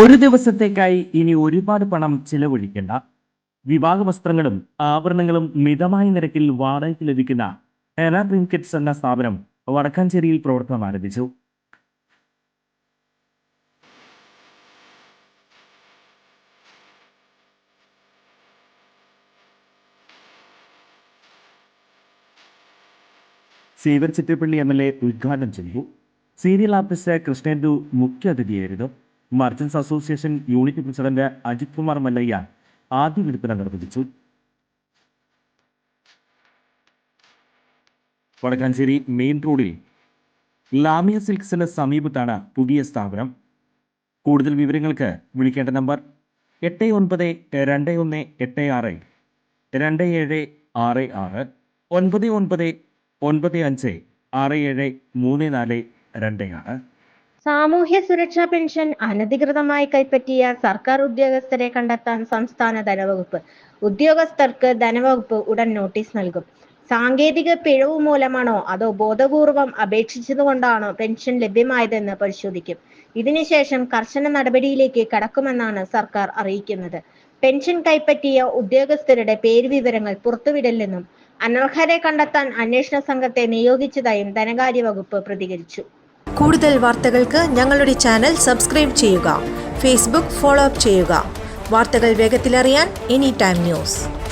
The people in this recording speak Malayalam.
ഒരു ദിവസത്തേക്കായി ഇനി ഒരുപാട് പണം ചിലവഴിക്കേണ്ട. വിവാഹ വസ്ത്രങ്ങളും ആഭരണങ്ങളും മിതമായ നിരക്കിൽ വാടകയ്ക്ക് ലഭിക്കുന്ന ഹെന ട്രിnkets എന്ന സ്ഥാപനം വടക്കാഞ്ചേരിയിൽ പ്രവർത്തനം ആരംഭിച്ചു. സീവർ ചിറ്റപ്പള്ളി MLA ഉദ്ഘാടനം ചെയ്തു. സീരിയൽ ആർട്ടിസ്റ്റ് കൃഷ്ണേന്ദു മുഖ്യ അതിഥിയായിരുന്നു. Merchants association unit president Ajith Kumar Mallayya ആദ്യ വിൽപ്പന നിർവഹിച്ചു. വടക്കാഞ്ചേരി മെയിൻ റോഡിൽ ലാമിയ സിൽക്സിന് സമീപത്താണ് പുതിയ സ്ഥാപനം. കൂടുതൽ വിവരങ്ങൾക്ക് വിളിക്കേണ്ട നമ്പർ 892186 2766 99956734 സാമൂഹ്യ സുരക്ഷാ പെൻഷൻ അനധികൃതമായി കൈപ്പറ്റിയ സർക്കാർ ഉദ്യോഗസ്ഥരെ കണ്ടെത്താൻ സംസ്ഥാന ധനവകുപ്പ്. ഉദ്യോഗസ്ഥർക്ക് ധനവകുപ്പ് ഉടൻ നോട്ടീസ് നൽകും. സാങ്കേതിക പിഴവ് മൂലമാണോ അതോ ബോധപൂർവം അപേക്ഷിച്ചതുകൊണ്ടാണോ പെൻഷൻ ലഭ്യമായതെന്ന് പരിശോധിക്കും. ഇതിനുശേഷം കർശന നടപടിയിലേക്ക് കടക്കുമെന്നാണ് സർക്കാർ അറിയിക്കുന്നത്. പെൻഷൻ കൈപ്പറ്റിയ ഉദ്യോഗസ്ഥരുടെ പേരുവിവരങ്ങൾ പുറത്തുവിടില്ലെന്നും അനർഹരെ കണ്ടെത്താൻ അന്വേഷണ സംഘത്തെ നിയോഗിച്ചതായും ധനകാര്യ വകുപ്പ് പ്രതികരിച്ചു. കൂടുതൽ വാർത്തകൾക്ക് ഞങ്ങളുടെ ചാനൽ സബ്സ്ക്രൈബ് ചെയ്യുക. ഫേസ്ബുക്ക് ഫോളോ അപ്പ് ചെയ്യുക. വാർത്തകൾ വേഗത്തിലറിയാൻ എനി ടൈം ന്യൂസ്.